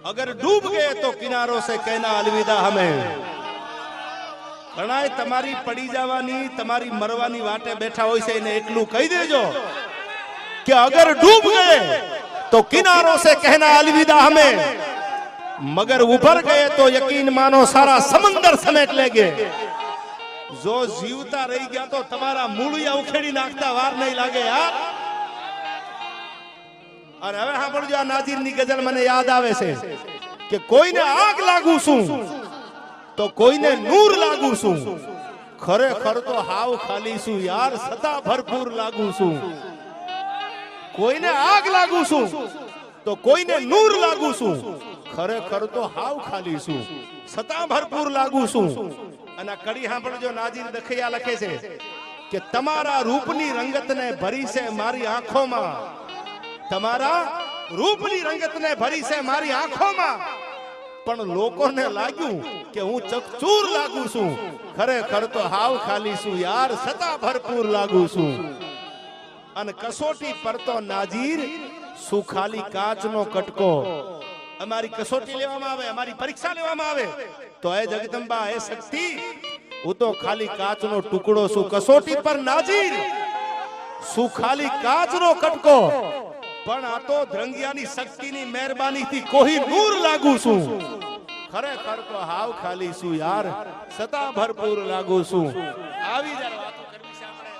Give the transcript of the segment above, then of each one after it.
अगर डूब गए तो किनारों से कहना अलविदा हमें। घणाय तमारी पड़ी जावानी तमारी मरवानी वाटे बैठा होय छे ने એટલું કહી દેજો कि अगर डूब गए तो किनारों से कहना अलविदा हमें, मगर उभर गए तो यकीन मानो सारा समंदर समेट लेंगे। जो जीवता रही गया तो तुम्हारा मूळिया उखेड़ी नाखता वार नहीं लागे यार। और હવે સાંભળજો આ નાજીરની ગઝલ મને યાદ આવે છે કે કોઈને આગ લાગુ છું તો કોઈને નૂર લાગુ છું, ખરેખર તો હાવ ખાલી છું યાર, સદા ભરપૂર લાગુ છું। કોઈને આગ લાગુ છું તો કોઈને નૂર લાગુ છું, ખરેખર તો હાવ ખાલી છું, સદા ભરપૂર લાગુ છું। અને કડી સાંભળજો નાજીર દખૈયા લખે છે કે તમારા રૂપની રંગતને ભરી છે મારી આંખોમાં, તમારા રૂપની રંગતને ભરી છે મારી આંખોમાં, પણ લોકોને લાગ્યું કે હું ચકચૂર લાગુ છું, ખરેખર તો હાવ ખાલી છું યાર, સદા ભરપૂર લાગુ છું। અને કસોટી પર તો નાજીર શું ખાલી કાચનો કટકો। અમારી કસોટી લેવામાં આવે, અમારી પરીક્ષા લેવામાં આવે તો એ જગદંબા એ શક્તિ હું તો ખાલી કાચનો ટુકડો છું। કસોટી પર નાજીર શું ખાલી કાચનો કટકો, પણ આ તો ધ્રંગિયાની શક્તિની મહેરબાનીથી કોઈ નૂર લાગુ છું, ખરેખર તો હાવ ખાલી છું યાર, સદા ભરપૂર લાગુ છું। આવી જ્યારે વાતો કરવી છે આપણે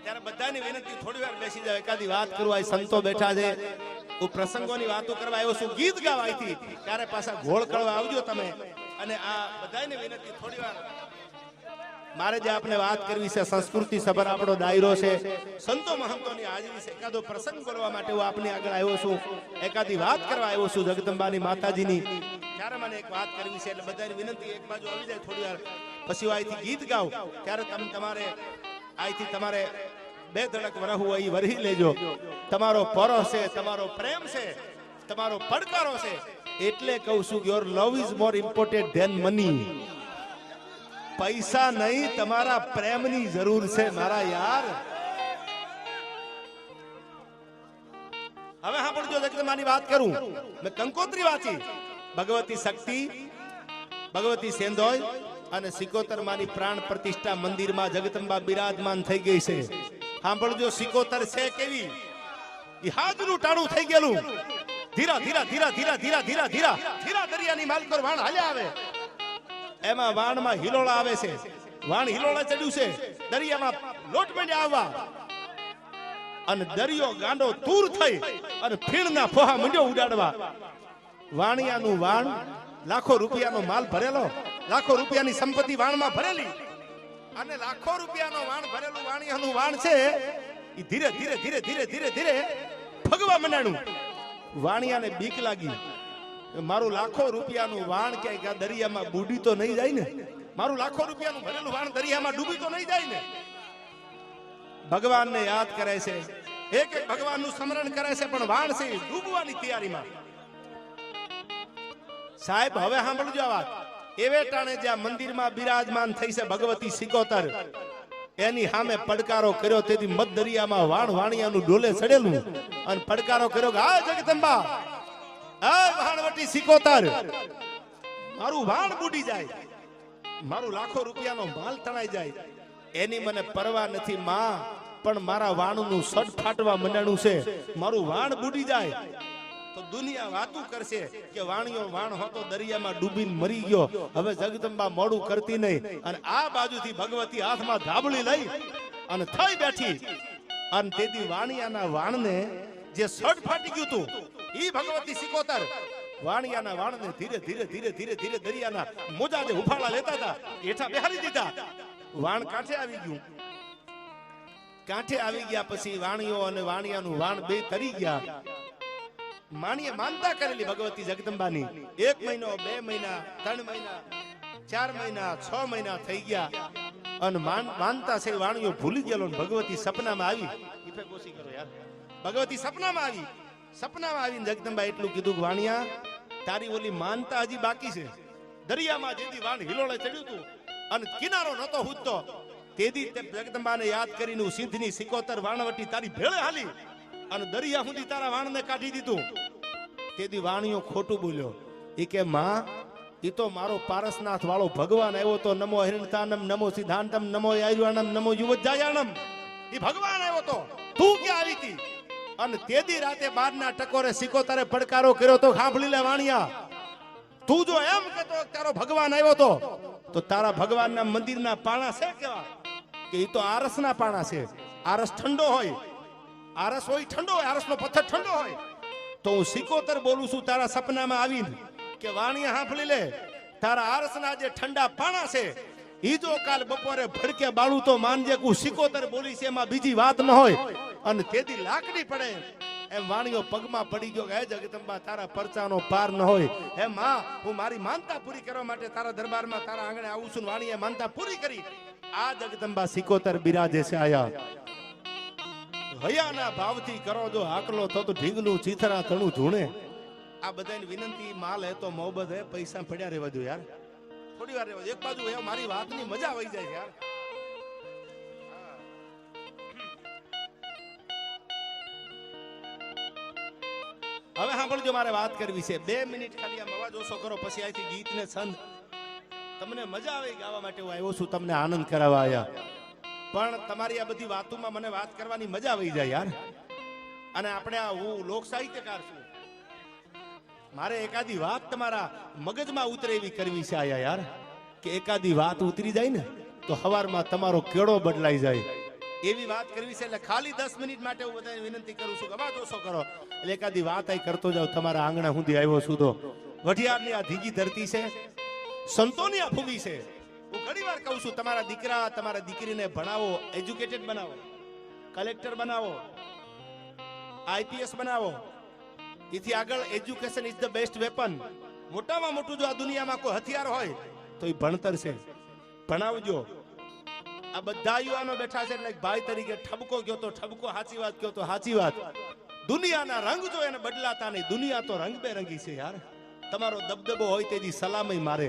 ત્યારે બધાની વિનંતી થોડી વાર બેસી જાવ, એકાદી વાત કરવા સંતો બેઠા છે, હું પ્રસંગોની વાતો કરવા આવ્યો છું, ગીત ગાવા આવી ત્યારે પાછા ઘોળ કરવા આવજો તમે। અને આ બધાની વિનંતી થોડી વાર મારે જે આપણે વાત કરવી છે સંસ્કૃતિ સભર આપણો દાયરો છે, સંતો મહંતોની હાજરી છે, એકાદો પ્રસંગ બોલવા માટે હું આપની આગળ આવ્યો છું, એકાદી વાત કરવા આવ્યો છું જગદંબાની માતાજીની। ત્યારે મને એક વાત કરવી છે એટલે બધાની વિનંતી એક બાજુ આવી જાય થોડી વાર, પછી હું અહીંથી ગીત ગાઉં ત્યારે તમારે અહીંથી તમારે બે ધડક વરહું અહીં વરહી લેજો। તમારો પરો છે, તમારો પ્રેમ છે, તમારો પડકારો છે, એટલે કહું છું કે your love is more important than money. પૈસા નહીં, તમારા પ્રેમની જરૂર છે મારા યાર। હવે સાંભળજો જગદંબાની વાત કરું, મેં કંકોત્રી વાંચી, ભગવતી શક્તિ, ભગવતી સેંધોય અને સિકોતર માની પ્રાણ પ્રતિષ્ઠા મંદિરમાં જગદંબા બિરાજમાન થઈ ગઈ છે। સાંભળજો સિકોતર છે કેવી, ઈ હાજનું ટાણું થઈ ગયેલું, ધીરા ધીરા ધીરા ધીરા ધીરા ધીરા ધીરા ધીરા દરિયાની માલકોર વાણ હાલ્યા આવે, એમાં વાણમાં હિલોળા આવે છે, વાણ હિલોળા ચડ્યું છે, દરિયામાં લોટ મંડ્યા આવવા, અને દરિયો ગાંડો તૂર થઈ અને ફીણના ફોહા મંડ્યો ઉડાડવા। વાણિયાનું વાણ, લાખો રૂપિયાનો માલ ભરેલો, લાખો રૂપિયાની સંપત્તિ વાણમાં ભરેલી, અને લાખો રૂપિયાનો વાણ ભરેલું વાણિયાનું વાણ છે ઈ ધીરે ધીરે ધીરે ધીરે ધીરે ધીરે ભગવા મંડાણું। વાણિયાને બીક લાગી, મારું લાખો રૂપિયાનું વાણ ક્યાંય દરિયામાં બુડી તો નહીં જાય ને, મારું લાખો રૂપિયાનું ભરેલું વાણ દરિયામાં ડૂબી તો નહીં જાય ને। ભગવાનને યાદ કરે છે, એક એક ભગવાનનું સ્મરણ કરે છે, પણ વાણ છે ડૂબવાની તૈયારીમાં। સાહેબ હવે સાંભળજો આ વાત, એવે ટાણે જ્યાં મંદિરમાં બિરાજમાન થઈ છે ભગવતી સિકોતર, એની સામે પડકારો કર્યો, તેથી મધ દરિયામાં વાણ વાણિયાનું ડોલે ચડેલું, અને પડકારો કર્યો કે આ જગદંબા, આ વાણવટી સિકોતર, મારું વાણ બુડી જાય, મારું લાખો રૂપિયાનો માલ તણાઈ જાય, એની મને પરવા નથી માં, પણ મારા વાણનું સડ ફાટવા મંડાણું છે, મારું વાણ બુડી જાય તો દુનિયા વાતું કરશે કે વાણિયો વાણ હોતો દરિયામાં ડૂબીને મરી ગયો। હવે જગદંબા મોડું કરતી નહીં, અને આ બાજુથી ભગવતી હાથમાં ધાબળી લઈ અને થઈ બેઠી, અને તેથી વાણિયાના વાણને જે સડ ફાટી ગયું હતું, ઈ ભગવતી સિકોતર વાણિયાના વાણને ધીરે ધીરે ધીરે ધીરે ધીરે દરિયાના મોજા જે ઉફાળા લેતા હતા હેઠા બેહારી દીધા, વાણ કાંઠે આવી ગયું। કાંઠે આવી ગયા પછી વાણિયો અને વાણિયાનું વાણ બે તરી ગયા। માણીએ માનતા કરેલી ભગવતી જગદંબાની, 1 મહિનો 2 મહિના 3 મહિના 4 મહિના 6 મહિના થઈ ગયા, અને માનતા છે વાણિયો ભૂલી ગયેલો, ભગવતી સપનામાં આવી, ઇફે કોશી કરો યાર, ભગવતી સપનામાં આવી, સપનામાં આવીને જગદંબા એટલું કીધું કે વાણિયા તારી ઓલી માનતા હજી બાકી છે, દરિયામાં જેથી વાણ હિલોળે ચડ્યું હતું અને કિનારો નતો હુજતો, તેથી તે જગદંબાને યાદ કરીને હું સિદ્ધની સિકોતર વાણવટી તારી ભેળે હાલી અને દરિયા સુધી તારા વાણને કાઢી દીધું। તેદી વાણિયો ખોટું બોલ્યો. એ કે માં, એ તો મારો પારસનાથ વાળો ભગવાન આવ્યો તો. નમો હિરણતાનમ, નમો સિદ્ધાંતમ, નમો આયુર્વાણમ, નમો યુવજાયાણમ. એ ભગવાન આવ્યો તો, તું ક્યાં આવી હતી? અને તેદી રાતે 12 ટકોરે સિકોતરે પડકારો કર્યો તો. સાંભળી લે વાણિયા, તું જો એમ કહેતો તારો ભગવાન આવ્યો તો તારા ભગવાનના મંદિરના પાણા છે કેવા? કે એ તો આરસના પાણા છે. આરસ ઠંડો હોય, આરસ હોય ઠંડો હોય, આરસનો પથ્થર ઠંડો હોય. તો હું સિકોતર બોલું છું તારા સપનામાં આવીને કે વાણિયા સાંભળી લે, તારા આરસના જે ઠંડા પાણા છે ઈ જો કાલ બપોરે ભડકે બાળું તો માનજે હું સિકોતર બોલી છે, એમાં બીજી વાત ન હોય. અને તેદી લાકડી પડે એમ વાણિયો પગમાં પડી ગયો કે હે જગદંબા, તારા પરચાનો પાર ન હોય. હે માં, હું મારી માનતા પૂરી કરવા માટે તારા દરબારમાં તારા આંગણે આવું છું. વાણીએ માનતા પૂરી કરી. આ જગદંબા સિકોતર બિરાજે છે આયા. હયાના ભાવથી કરો જો આકલો થતો ઢીંગનું ચીથરા તણું ધૂણે. આ બધાની વિનંતી, માલ હે તો મોહબત હે, પૈસા પડ્યા રહેવા દો યાર, થોડી વાર રહેવા દો. એક બાજુ હે મારી વાતની મજા આવી જાય યાર. હવે સાંભળજો, મારે વાત કરવી છે. 2 મિનિટ ખાલી આમ અવાજ ઓછો કરો, પછી અહીંથી ગીત ને છંદ તમને મજા આવે ગાવા માટે હું આવ્યો છું, તમને આનંદ કરાવવા આવ્યા. પણ તમારી આ બધી વાતોમાં મને વાત કરવાની મજા આવી જાય યાર. અને આપણે હું લોક સાહિત્યકાર છું, મારે એકાદી વાત તમારા મગજમાં ઉતરે એવી કરવી છે આયા યાર. કે એકાદી વાત ઉતરી જાય ને તો સવારમાં તમારો કેળો બદલાઈ જાય એવી વાત કરવી છે. એટલે ખાલી 10 મિનિટ માટે હું બધાને વિનંતી કરું છું કે અવાજ ઓછો કરો. એટલે એકાદી વાત આઈ કરતો જાવ. તમારા આંગણા સુધી આવ્યો છું તો વઢિયારની આ ધીગી ધરતી છે, સંતોની આ ભૂમિ છે. હું ઘણી વાર કહું છું, તમારા દીકરા તમારા દીકરીને ભણાવો, એજ્યુકેટેડ બનાવો, કલેક્ટર બનાવો, આઈપીએસ બનાવો. એથી આગળ education is the best weapon. મોટામાં મોટું જો આ દુનિયામાં કોઈ હથિયાર હોય તો એ ભણતર છે. ભણાવજો. આ બધા યુવાનો બેઠા છે એટલે ભાઈ તરીકે ઠબકો ગયો તો ઠબકો, સાચી વાત ગયો તો સાચી વાત. દુનિયાના રંગ જો એને બદલાતા નહીં. દુનિયા તો રંગબેરંગી છે યાર. તમારો દબદબો હોય તેથી સલામી મારે,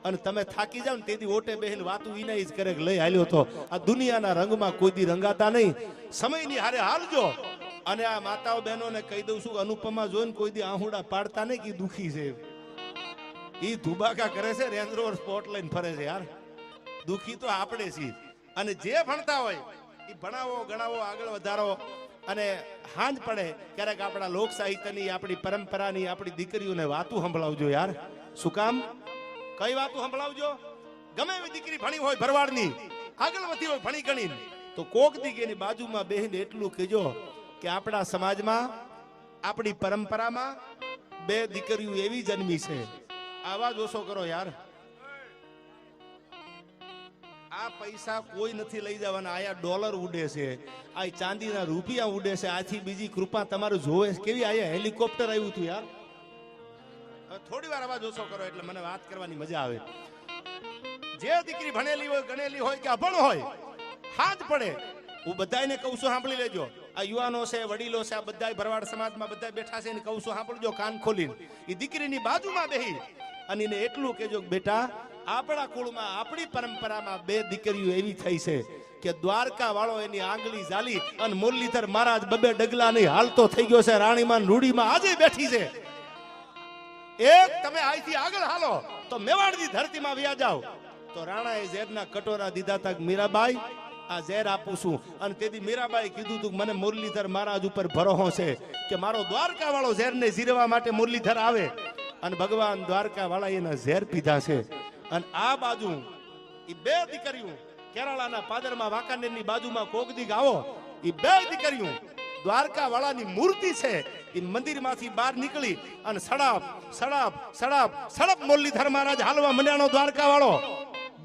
અને તમે થાકી જાવ ને તેથી ઓટે બેહીને વાતું ઈને જ કરે લઈ હાલ્યો તો. આ દુનિયાના રંગમાં કોઈ દી રંગાતા નહીં. સમયની હારે હાલજો. અને આ માતાઓ બહેનોને કહી દઉં છું, અનુપમા જોઈને કોઈ દી આહુડા પાડતા નહીં કે દુખી છે. ઈ ધુબાકા કરે છે, રેન્જ રોવર સ્પોટ લઈને ફરે છે યાર. દુખી તો આપણે છીએ. અને જે ભણતા હોય એ ભણાવો, ગણાવો, આગળ વધારો. અને હાંજ પડે ક્યારેક આપણા લોક સાહિત્યની, આપણી પરંપરાની, આપણી દીકરીઓને વાતું સંભળાવજો યાર. શું કામ? કઈ વાતું સંભળાવજો? ગમે એવી દીકરી ભણી હોય ભરવાડની, આગળ વધી હોય ભણી ગણી, તો કોક દીકરીની બાજુમાં બેહીને એટલું કહેજો કે આપણા સમાજમાં, આપણી પરંપરામાં 2 દીકરીઓ એવી જન્મી છે. આવાજ ઓછો કરો યાર. આ પૈસા કોઈ નથી લઈ જવાના. આયા ડોલર ઉડે છે, આ ચાંદીના રૂપિયા ઉડે છે. આથી બીજી કૃપા તમારે જોવે કેવી? આયા હેલિકોપ્ટર આવ્યું હતું યાર. થોડી વાર અવાજ ઓછો કરો એટલે મને વાત કરવાની મજા આવે. જે દીકરી ભણેલી હોય, ગણેલી હોય કે અભણ હોય, હાથ પડે. હું બધાને કહું છું, સાંભળી લેજો. આ યુવાનો છે, વડીલો છે, આ બધા ભરવાડ સમાજમાં બધા બેઠા છે, એને કહું છું સાંભળજો કાન ખોલીને. એ દીકરીની બાજુમાં બેહી અને એને એટલું કહેજો કે બેટા, આપણા કુળમાં, આપણી પરંપરામાં 2 દીકરીઓ એવી થઈ છે કે દ્વારકા વાળો એની આંગળી ઝાલી અને મુરલીધર મહારાજ 2 ડગલા નહીં હાલતો થઈ ગયો છે. રાણીમાં રૂડીમાં આજે બેઠી છે. એક તમે અહીંથી આગળ હાલો તો મેવાડની ધરતીમાં વ્યા જાવ તો રાણાએ ઝેરના કટોરા દીધા તા. મીરાબાઈ, આ ઝેર આપું છું. અને તેથી મીરાબાઈ કીધું તું મને મુરલીધર મહારાજ ઉપર ભરોસો છે કે મારો દ્વારકા વાળો ઝેરને જીરવા માટે મુરલીધર આવે. અને ભગવાન દ્વારકા વાળા એના ઝેર પીધા છે. અને આ બાજુ એ 2 દીકરીઓ કેરાલાના પાદરમાં વાંકાનેરની બાજુમાં કોકદીક આવો, એ 2 દીકરીઓ દ્વારકા વાળાની મૂર્તિ છે. એ મંદિરમાંથી બહાર નીકળી અને સડપ સડપ સડપ સડપ મુરલીધર મહારાજ હાલવા મંડ્યાનો દ્વારકા વાળો.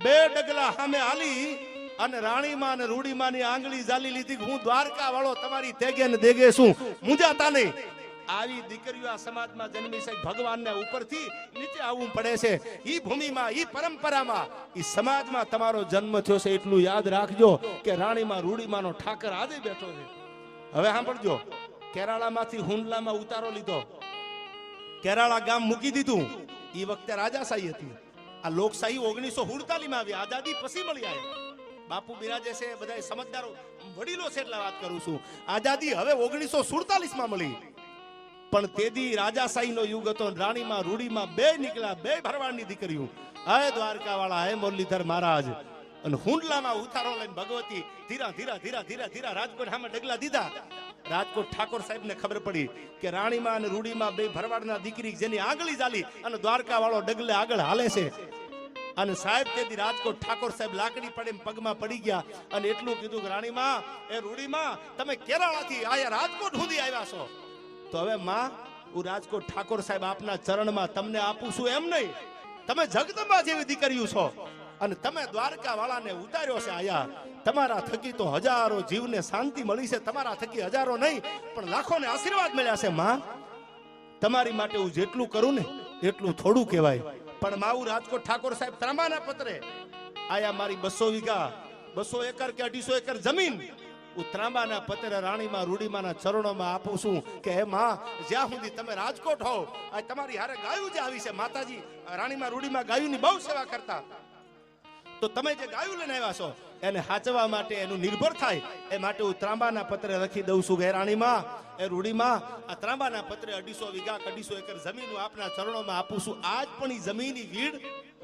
2 ડગલા સામે હાલી અને રાણીમાં અને રૂડીમાંની આંગળી ઝાલી લીધી. હું દ્વારકા વાળો તમારી તેગે ને દેગે શું, મુંજાતા નહીં. આવી દીકરીઓ આ સમાજમાં જન્મી છે. ભગવાનને ઉપરથી નીચે આવવું પડે છે. ઈ ભૂમિમાં, ઈ પરંપરામાં, ઈ સમાજમાં તમારો જન્મ થયો છે. એટલું યાદ રાખજો કે રાણીમાં રૂડીમાંનો ઠાકર આજે બેઠો છે. હવે સાંભળજો, કેરાલામાંથી હુંડલામાં ઉતારો લીધો, કેરાલા ગામ મૂકી દીધું. ઈ વખતે રાજાશાહી હતી. આ લોકશાહી 1947 માં આવી, આઝાદી પછી મળી આવે. બાપુ બિરાજે છે, બધા સમજદારો વડીલો છે એટલે વાત કરું છું. આઝાદી હવે 1947 માં મળી. પણ તેદી રાજાશાહીનો યુગ હતો. રાણીમાં રૂડીમાં બે નીકળ્યા, બે ભરવાડની દીકરીઓ. હે દ્વારકા વાળા, હે મુરલીધર મહારાજ. અને હુંડલામાં ઉતારો લઈને ભગવતી ધીરા ધીરા ધીરા ધીરા ધીરા રાજકોટ સામે ડગલા દીધા. રાજકોટ ઠાકોર સાહેબ ને ખબર પડી કે રાણીમાં અને રૂડીમાં બે ભરવાડના દીકરી જેની આંગળી ચાલી અને દ્વારકા વાળો ડગલે આગળ હાલે છે. અને સાહેબ તેથી રાજકોટ ઠાકોર સાહેબ લાકડી પડે પગમાં પડી ગયા અને એટલું કીધું કે રાણીમાં, એ રૂડીમાં, તમે કેરાળાથી આયા રાજકોટ સુધી આવ્યા છો, તો હવે માં હું રાજકોટ ઠાકોર સાહેબ આપના ચરણમાં તમને આપું છું એમ નહીં. તમે જગદંબા જેવી દીકરીઓ છો અને તમે દ્વારકા વાળાને ઉતાર્યો છે આયા. તમારા થકી તો હજારો જીવને શાંતિ મળી છે. તમારા થકી હજારો નહીં પણ લાખોને આશીર્વાદ મળ્યા છે. માં તમારી માટે હું જેટલું કરું ને એટલું થોડું કહેવાય. પણ માવું રાજકોટ ઠાકોર સાહેબ ત્રાંબાના પત્રે આયા મારી 200 વીઘા 200 એકર કે 250 એકર જમીન હું ત્રાંબાના પત્રે રાણીમાં રૂડીમાના ચરણોમાં આપું છું કે હે માં, જ્યાં સુધી તમે રાજકોટ હોવ, આ તમારી હારે ગાયું જે આવી છે, માતાજી રાણીમાં રૂડીમાં ગાયુંની બહુ સેવા કરતા, તો તમે જે ગાયું લઈને આવ્યા છો એને હાચવા માટે એનું નિર્ભર થાય એ માટે હું ત્રાંબાના પત્રે લખી દઉં છું કે રાણીમાં, એ રૂડીમાં, આ ત્રાંબાના પત્રે 250 વીઘા 250 એકર જમીન હું આપના ચરણોમાં આપું છું. આજ પણ ઈ જમીનની વીડ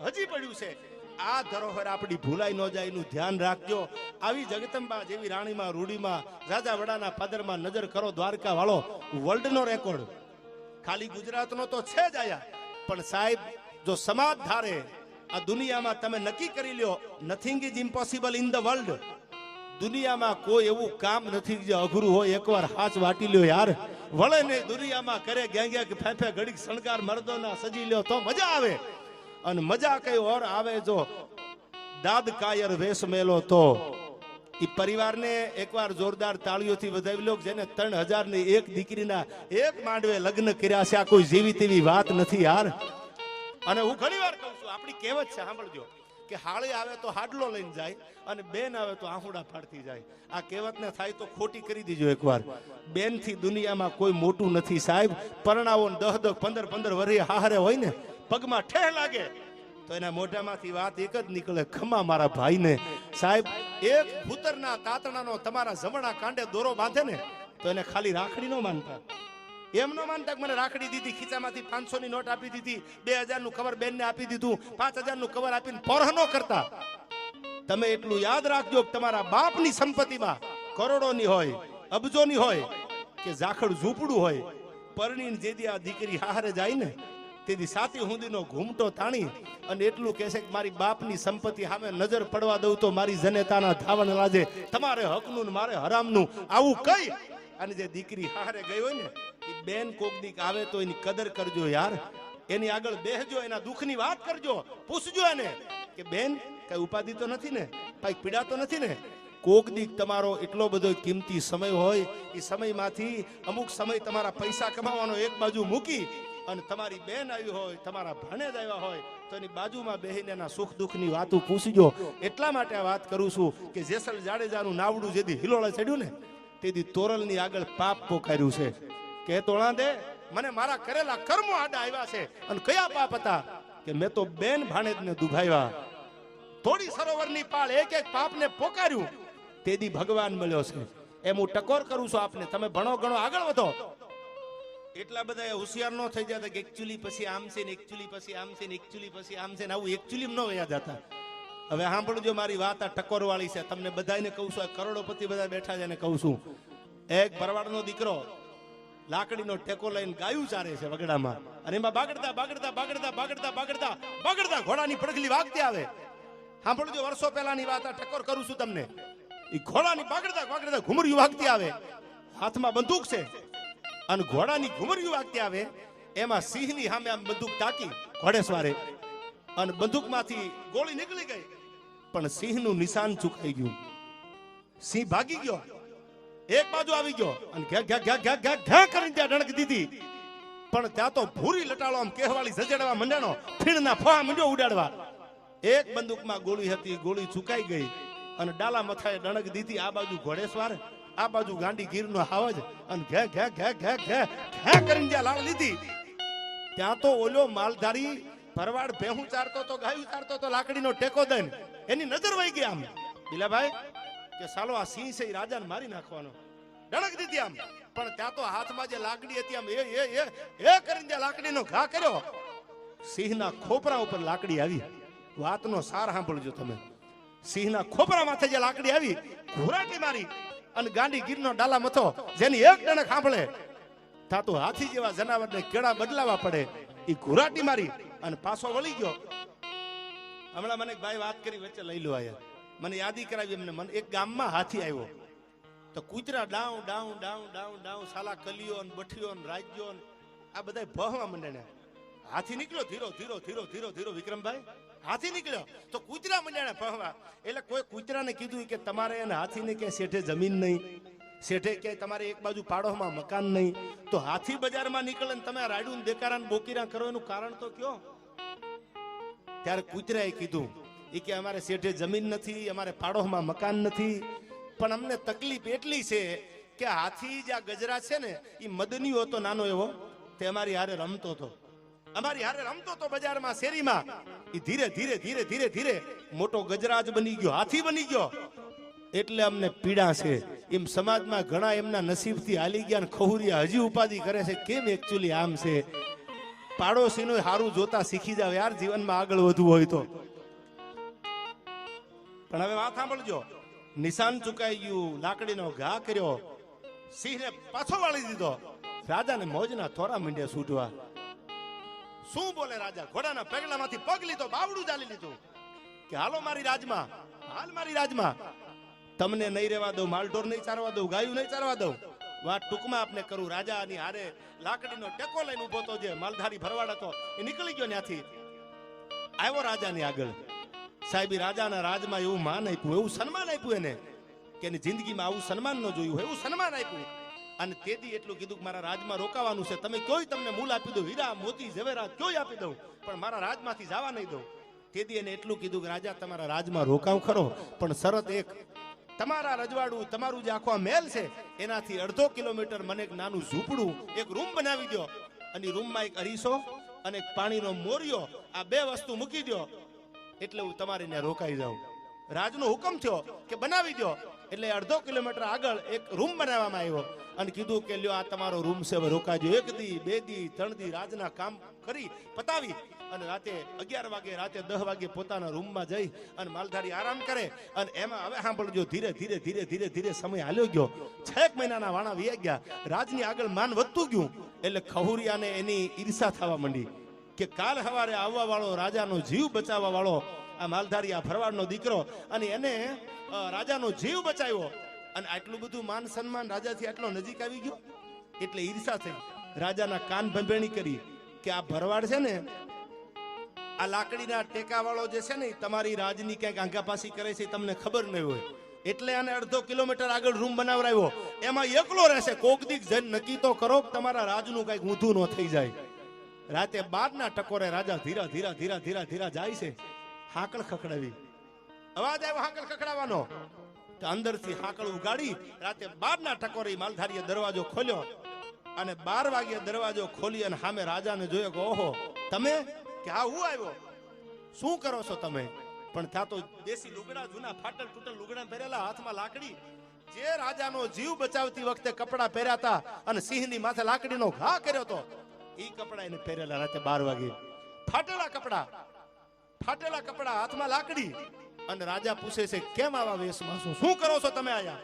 હજી પડ્યું છે. આ ધરોહર આપણી ભૂલાઈ ન જાય એનું ધ્યાન રાખજો. આવી જગદંબા જેવી રાણીમાં રૂડીમાં રાજા વડાના પાદરમાં નજર કરો. દ્વારકા વાળો વર્લ્ડનો રેકોર્ડ ખાલી ગુજરાતનો તો છે જ આયા, પણ સાહેબ જો સમાજ ધારે આ દુનિયામાં તમે નક્કી કરી લ્યો, nothing is impossible in the world. દુનિયામાં કોઈ એવું કામ નથી જે અઘરું હોય. એકવાર હાથ વાટી લ્યો યાર, વળે ને દુનિયામાં કરે ગેંગે ફેફે ઘડીક શણગાર મર્દોના સજી લ્યો તો મજા આવે. અને મજા કઈ ઓર આવે જો દાદ કાયર વેશ મેલો તો. ઈ પરિવારને એકવાર જોરદાર તાળીઓથી વધાવી લો જેને 3000 ની એક દીકરીના એક માંડવે લગ્ન કર્યા છે. આ કોઈ જેવી તેવી વાત નથી યાર. અને હું ઘણી વાર કહું છું, આપણી કહેવત છે, સાંભળજો, કે હાળી આવે તો હાડલો લઈને જાય અને બેન આવે તો આહુડા ફાડતી જાય. આ કહેવતને થાય તો ખોટી કરી દીજો એકવાર. બેન થી દુનિયામાં કોઈ મોટું નથી સાહેબ. પરણાવો 10 15 વર્ષે હારે હોય ને, પગમાં ઠેહ લાગે તો એના મોઢામાંથી વાત એક જ નીકળે, ખમા મારા ભાઈને. સાહેબ એક ભૂતરના તાતણાનો તમારા જમણા કાંડે દોરો બાંધે ને તો એને ખાલી રાખડી નો માનતા. એમ નો માનતા કે મને રાખડી દીધી, ખીચામાંથી 500 ની નોટ આપી દીધી, 2000 નું કવર બેનને આપી દીધું, 5000 નું કવર આપીને પરહ ન કરતા. તમે એટલું યાદ રાખજો કે તમારા બાપની સંપત્તિમાં કરોડોની હોય, અબજોની હોય કે ઝાખડ ઝૂંપડું હોય, પરણીને જેદી આ દીકરી હારે જાય ને તેથી સાતી હુંદીનો ઘૂમટો તાણી અને એટલું કહેશે કે મારી બાપની સંપત્તિ સામે નજર પડવા દઉં તો મારી જનેતાના ધાવણ લાજે. તમારે હકનું ને મારે હરામનું આવું કઈ. અને જે દીકરી હારે ગઈ હોય ને એ બેન કોક દીક આવે તો એની કદર કરજો યાર. એની આગળ બેહજો, એના દુઃખની વાત કરજો, પૂછજો એને કે બેન કઈ ઉપાધિ તો નથી ને, કઈ પીડા તો નથી ને. કોક દીક તમારો એટલો બધો કિંમતી સમય હોય, એ સમયમાંથી અમુક સમય તમારા પૈસા કમાવાનો એક બાજુ મૂકી અને તમારી બેન આવી હોય, તમારા ભાણેજ આવ્યા હોય તો એની બાજુમાં બેહીને એના સુખ દુઃખની વાતો પૂછજો. એટલા માટે આ વાત કરું છું કે જેસલ જાડેજાનું નાવડું જેથી હિલોળે ચડ્યું ને તેથી તોરલની આગળ પાપ પોકાર્યું છે કે તોળા દે મને મારા કરેલા કર્મો આડા આવ્યા છે. અને કયા પાપ હતા કે મેં તો બેન ભાણેજને દુભાવ્યા. થોડી સરોવરની પાળ એક એક પાપને પોકાર્યું તેથી ભગવાન મળ્યો છે. એમ હું ટકોર કરું છું આપને, તમે ભણો ગણો આગળ વધો. એટલા બધા હોશિયાર ન થઈ જતા કે એકચ્યુઅલી પછી આમ છે ને એકચ્યુઅલી પછી આમ છે ને એકચ્યુઅલી પછી આમ છે ને આવું એકચ્યુઅલી ન વયા જતા. હવે સાંભળજો મારી વાત, આ ટકોર વાળી છે. તમને બધાને કહું છું, કરોડોપતિ બધા બેઠા છે એને કહું છું. એક ભરવાડનો દીકરો લાકડીનો ટેકો લઈને ગાયું ચારે છે વગડામાં અને એમાં બાગડતા બાગડતા બાગડતા બાગડતા બાગડતા બાગડતા ઘોડાની પડગલી વાગતી આવે. સાંભળજો, વર્ષો પહેલાની વાત, આ ટકોર કરું છું તમને. એ ઘોડાની બાગડતા બાગડતા ઘુમરિયું વાગતી આવે, હાથમાં બંદૂક છે અને ઘોડાની ઘુમરિયું વાગતી આવે. એમાં સિંહની સામે આમ બંદૂક તાકી ઘોડેસવારે અને બંદૂકમાંથી ગોળી નીકળી ગઈ પણ સિંહનું નિશાન ચૂકાઈ ગયું. સિંહ ભાગી ગયો, એક બાજુ આવી ગયો અને ઘે ઘે ઘે ઘે ઘે ઘે કરીને ત્યાં ડણક દીધી. પણ ત્યાં તો ભૂરી લટાળો આમ કહેવાળી ઝજડવા મંડ્યાનો, ફીણના ફોહા મંડ્યો ઉડાડવા. એક બંદૂકમાં ગોળી હતી, ગોળી ચૂકાઈ ગઈ અને ડાલા મથાએ ડણક દીધી. આ બાજુ ઘોડેસવાર, આ બાજુ ગાંડી ગીરનો હાવજ અને ઘે ઘે ઘે ઘે ઘે ઘે કરીને જ્યાં લાળ લીધી ત્યાં તો ઓલો માલધારી ભરવાડ ભેહું ચારતો તો, ગાયું ચારતો તો, લાકડીનો ટેકો દઈને એની નજર વહી ગઈ આમ. દિલાભાઈ કે સાલો આ સિંહ છે રાજાને મારી નાખવાનો. ડણક દીધી આમ પણ ત્યાં તો હાથમાં જે લાકડી હતી આમ એ કરીને જે લાકડીનો ઘા કર્યો, સિંહના ખોપરા ઉપર લાકડી આવી. વાતનો સાર સાંભળજો તમે. સિંહના ખોપરા માથે જે લાકડી આવી, ઘોરાટી મારી અને ગાંડી ગીરનો ડાલા મથો, જેની એક ડણક સાંભળે તા તો હાથી જેવા જનાવરને કેળા બદલાવા પડે, એ ઘોરાટી મારી અને પાછો વળી ગયો. હમણાં મને એક ભાઈ વાત કરી, વચ્ચે લઈ લો આયા, મને યાદી કરાવી એમને. મને એક ગામમાં હાથી આવ્યો તો કૂતરા ડાઉ ડાઉ ડાઉ ડાઉ ડાઉ સાલા કલીઓ ને બઠીઓ ને રાજ્યો ને આ બધા ભહવા મંડ્યા. હાથી નીકળ્યો ધીરો ધીરો ધીરો ધીરો ધીરો, વિક્રમભાઈ હાથી નીકળ્યો તો કૂતરા મંડ્યા ભહવા. એટલે કોઈ કૂતરાને કીધું કે તમારે એને હાથીને કે શેઠે જમીન નહીં, શેઠે કે તમારે એક બાજુ પાડોમાં મકાન નહીં, તો હાથી બજારમાં નીકળે ને તમે રાડું દેકારા ને બોકીરા કરો, એનું કારણ તો કયો? ત્યારે કૂતરાએ કીધું એ કે અમારે શેઠે જમીન નથી, અમારે પાડોમાં મકાન નથી, પણ અમને તકલીફ એટલી છે કે હાથી જે ગજરાજ છે ને એ મદનીઓ હતો નાનો એવો, તે અમારી હારે રમતો હતો, અમારી હારે રમતો હતો બજારમાં શેરીમાં. એ ધીરે ધીરે ધીરે ધીરે ધીરે મોટો ગજરાજ બની ગયો, હાથી બની ગયો. એટલે અમને પીડા છે. એમ સમાજમાં ઘણા એમના નસીબથી હાલી ગયા ને ખહુરિયા હજી ઉપાધિ કરે છે. કેમ એકચ્યુઅલી આમ છે, પાડોશીનું હારું જોતા શીખી જાવ યાર જીવનમાં આગળ વધવું હોય તો. પણ હવે વાત સાંભળજો, નિશાન ચુકાઈ ગયું, લાકડીનો ઘા કર્યો, સિંહને પાછો વાળી દીધો. રાજાને મોજના થોરા મીંડે છૂટવા. શું બોલે રાજા? ઘોડાના પગલામાંથી પગ લીધો, બાવડું ચાલી લીધું કે હાલો મારી રાજમાં, હાલ મારી રાજમાં. તમને નહીં રહેવા દઉં, માલઢોર નહીં ચારવા દઉં, ગાયું નહીં ચારવા દઉં. વાત ટૂંકમાં આપને કરું, રાજાની હારે લાકડીનો ટેકો લઈને ઉભો તો જે માલધારી ભરવાડ હતો એ નીકળી ગયો ત્યાંથી, આવ્યો રાજાની આગળ. સાહેબ રાજાના રાજમાં એવું માન આપ્યું, એવું સન્માન આપ્યું એને કે એની જિંદગીમાં આવું સન્માન ન જોયું, એવું સન્માન આપ્યું. અને તેથી એટલું કીધું કે મારા રાજમાં રોકાવાનું છે, તમે કયોય તમને મૂલ આપી દઉં, હીરા મોતી ઝવેરાત કયોય આપી દઉં, પણ મારા રાજમાંથી જવા નહીં દઉં. તેથી એને એટલું કીધું કે રાજા તમારા રાજમાં રોકાવ ખરો, પણ શરત એક, તમારા રજવાડું તમારું જે આખો મહેલ છે એનાથી 1.5 કિલોમીટર મને એક નાનું ઝૂંપડું, એક રૂમ બનાવી દો, અને રૂમમાં એક અરીસો અને એક પાણીનો મોરિયો, આ 2 વસ્તુ મૂકી દો, એટલે હું તમારે ત્યાં રોકાઈ જાઉં. રાજનો હુકમ થયો કે બનાવી દો. એટલે 1.5 કિલોમીટર આગળ એક રૂમ બનાવવામાં આવ્યો અને કીધું કે લ્યો આ તમારો રૂમ છે, હવે રોકાજો. 1 દી 2 દી 3 દી રાજના કામ કરી પતાવી અને રાતે 11 વાગે રાતે 10 વાગે પોતાના રૂમમાં જઈ અને માલધારી આરામ કરે. અને એમાં હવે સાંભળજો, ધીરે ધીરે ધીરે ધીરે ધીરે સમય હાલ્યો ગયો. 6 મહિનાના વાણા વી ગયા. રાજની આગળ માન વધતું ગયું. એટલે ખહુરિયાને એની ઈર્ષા થવા માંડી કે કાલ સવારે આવવા વાળો રાજાનો જીવ બચાવવા વાળો આ માલધારી, આ ભરવાડનો દીકરો, અને એને રાજાનો જીવ બચાવ્યો. અને આટલું બધું માન સન્માન રાજાથી આટલો નજીક આવી ગયો. એટલે ઈર્ષા થઈ, રાજાના કાન ભંભેણી કરી કે આ ભરવાડ છે ને, આ લાકડીના ટેકા વાળો જે છે ને તમારી રાજની ક્યાંક આંગાપાસી કરે છે, તમને ખબર નહીં હોય. એટલે આને 1.5 કિલોમીટર આગળ રૂમ બનાવરાયો, એમાં એકલો રહેશે. કોક દીક જઈને નક્કી તો કરો કે તમારા રાજનું કઈક ઊંધું ન થઈ જાય. રાતે 12ના ટકોરે રાજા ધીરા ધીરા ધીરા ધીરા ધીરા જાય છે. હાકળ ખખડાવી, અવાજ આવ્યો હાકળ ખખડાવવાનો. તો અંદરથી હાકળ ઉગાડી રાતે 12ના ટકોરે માલધારીએ દરવાજો ખોલ્યો અને 12 વાગે દરવાજો ખોલી અને સામે રાજાને જોયો કે ઓહો તમે, કે હા હું આવ્યો, શું કરો છો તમે? પણ ત્યાં તો દેશી લુગડા, જૂના ફાટલ તૂટલ લુગડા પહેરેલા, હાથમાં લાકડી, જે રાજાનો જીવ બચાવતી વખતે કપડા પહેર્યા હતા અને સિંહની માથે લાકડીનો ઘા કર્યો હતો, એ કપડા એને પહેરેલા. રાતે 12 વાગે ફાટેલા કપડા, હાથમાં લાકડી. અને રાજા પૂછે છે કેમ આવા વેશમાં છો, શું કરો છો તમે આયા?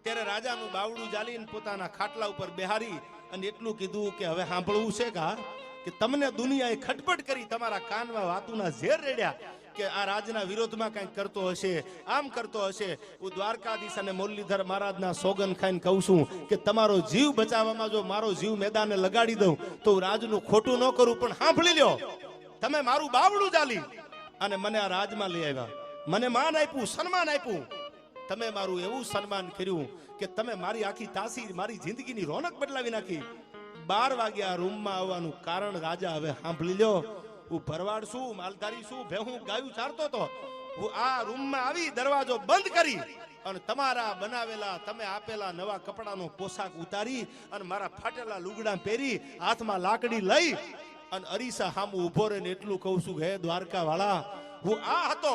ત્યારે રાજાનું બાવડું જાલીને પોતાના ખાટલા ઉપર બેહારી અને એટલું કીધું કે હવે સાંભળવું છે કે તમને દુનિયાએ ખટપટ કરી, તમારા કાનમાં વાતુના ઝેર રેડ્યા કે આ રાજના વિરોધમાં કંઈક કરતો હશે, આમ કરતો હશે. હું દ્વારકાધીશ અને મુરલીધર મહારાજના સોગન ખાઈને કહું છું કે તમારો જીવ બચાવવામાં જો મારો જીવ મેદાને લગાડી દઉં તો હું રાજનું ખોટું ન કરું. પણ સાંભળી લ્યો, તમે મારું બાવડું ચાલી અને મને આ રાજમાં લઈ આવ્યા, મને માન આપ્યું, સન્માન આપ્યું. તમે મારું એવું સન્માન કર્યું કે તમે મારી આખી તાસીર, મારી જિંદગીની રોનક બદલાવી નાખી. 12 વાગે આ રૂમમાં આવવાનું કારણ રાજા હવે સાંભળી લ્યો. હું ભરવાડ છું, માલધારી છું, ભેહું ગાયું ચારતો હતો. હું આ રૂમમાં આવી દરવાજો બંધ કરી અને તમારા બનાવેલા, તમે આપેલા નવા કપડાનો પોશાક ઉતારી અને મારા ફાટેલા લુગડા પહેરી, હાથમાં લાકડી લઈ અને અરીસા સામું ઉભો રહીને એટલું કહું છું, હે દ્વારકા વાળા, હું આ હતો,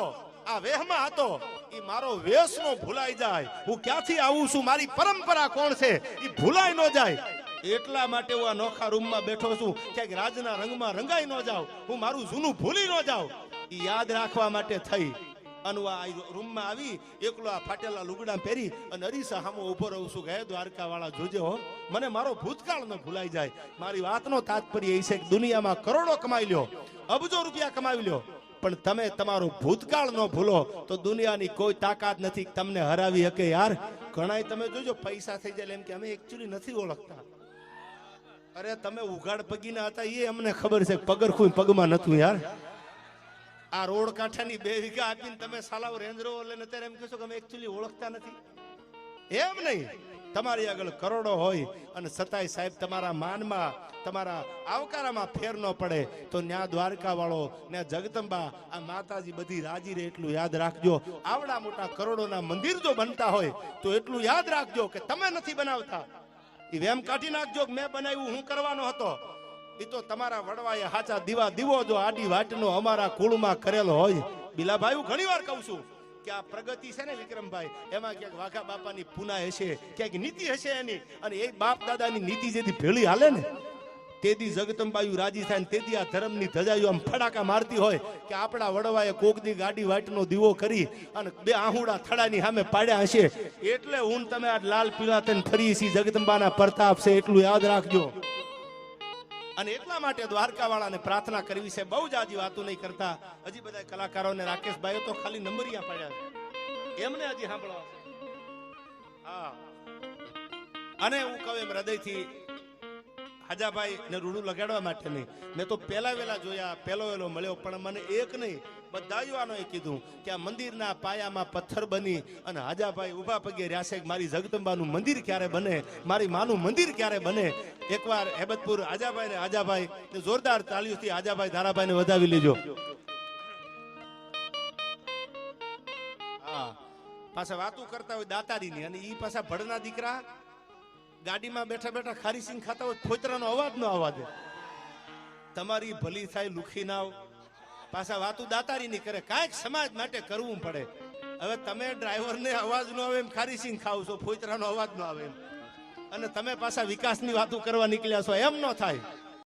આ વેહમાં હતો, એ મારો વેશનો ભૂલાઈ જાય, હું ક્યાંથી આવું છું, મારી પરંપરા કોણ છે એ ભૂલાઈ ન જાય, એટલા માટે હું આ નોખા રૂમમાં બેઠો છું, ક્યાંક રાજના રંગમાં રંગાઈ ન જાઉં, હું મારું જૂનું ભૂલી ન જાઉં, એ યાદ રાખવા માટે થઈ અને આ રૂમમાં આવી એકલો આ ફાટેલા લુગડા પહેરી અને અરીસા સામો ઉભો રહું છું કે દ્વારકા વાળા જોજે હો, મને મારો ભૂતકાળ ન ભૂલાઈ જાય. મારી વાતનો તાત્પર્ય એ છે કે દુનિયામાં કરોડો કમાઈ લ્યો, અબજો રૂપિયા કમાવી લ્યો, પણ તમે તમારો ભૂતકાળ ન ભૂલો તો દુનિયાની કોઈ તાકાત નથી તમને હરાવી શકે. યાર ઘણાય તમે જોજો પૈસા થઈ જાય એમ કે અમે એકચ્યુઅલી નથી ઓળખતા. અરે તમે ઉઘાડ પગીના હતા એ અમને ખબર છે, પગરખું પગમાં નતું. યાર આ રોડ કાંઠાની 2 વીઘા આપીને તમે સાલાવ રેન્જ રોવર લઈને અત્યારે એમ કહેશો કે અમે એકચ્યુઅલી ઓળખતા નથી. એમ નહીં, તમારી આગળ કરોડો હોય અને છતાંય સાહેબ તમારા માનમાં તમારા આવકારામાં ફેર ન પડે તો ન્યા દ્વારકા વાળો ન્યા જગદંબા આ માતાજી બધી રાજી રહે એટલું યાદ રાખજો. આવડા મોટા કરોડોના મંદિર જો બનતા હોય તો એટલું યાદ રાખજો કે તમે નથી બનાવતા, એ વેમ કાઢી નાખજો કે મેં બનાવ્યું હું કરવાનો હતો. એ તો તમારા વડવાએ હાચા દીવો જો આડી વાટનો અમારા કુળમાં કરેલો હોય. બિલાભાઈ હું ઘણી વાર કહું છું કે આ પ્રગતિ છે ને વિક્રમભાઈ, એમાં ક્યાંક વાઘા બાપાની પુના હશે, ક્યાંક નીતિ હશે એની, અને એ બાપ દાદાની નીતિ જેથી ભેળી હાલે ને તેથી જગદંબાયુ રાજી થાય, તેથી આ ધર્મની ધજાયું આમ ફડાકા મારતી હોય કે આપણા વડવાએ કોકની ગાડી વાટનો દીવો કરી અને 2 આહુડા થડાની સામે પાડ્યા હશે, એટલે હું તમે આ લાલ પીળા થઈને ફરી છી. જગદંબાના પ્રતાપ છે એટલું યાદ રાખજો. અને એટલા માટે દ્વારકા વાળાને પ્રાર્થના કરવી છે. બહુ જ આજી વાતો નહીં કરતા, હજી બધા કલાકારોને રાકેશભાઈઓ તો ખાલી નંબરિયા પડ્યા છે, એમને હજી સાંભળવા છે. હા, અને હું કહું એમ હૃદયથી હાજાભાઈ ને રૂડું લગાડવા માટે નહીં, મેં તો પહેલા વેલા જોયા, પહેલો વેલો મળ્યો, પણ મને એક નહીં બધા યુવાનોએ કીધું કે આ મંદિરના પાયામાં પથ્થર બની અને હાજાભાઈ ઉભા પગે રહ્યા છે, મારી જગદંબાનું મંદિર ક્યારે બને, મારી માનું મંદિર ક્યારે બને. એકવાર હેબતપુર હાજાભાઈ ને જોરદાર તાળીઓથી હાજાભાઈ ધારાભાઈને વધાવી લેજો. હા, પાછા વાતું કરતા હોય દાતારીની, અને ઈ પાછા ભડના દીકરા ગાડીમાં બેઠા બેઠા ખારી સિંગ ખાતા હોય, ફોતરાનો અવાજ ન આવવા દે. તમારી ભલી થાય લુખી ના પાછા વાતું દાતારીની કરે, કાંઈક સમાજ માટે કરવું પડે. હવે તમે ડ્રાઈવરને અવાજ ન આવે એમ ખારી સિંગ ખાવ છો, ફોતરાનો અવાજ ન આવે એમ, અને તમે પાછા વિકાસની વાતો કરવા નીકળ્યા છો, એમ ન થાય.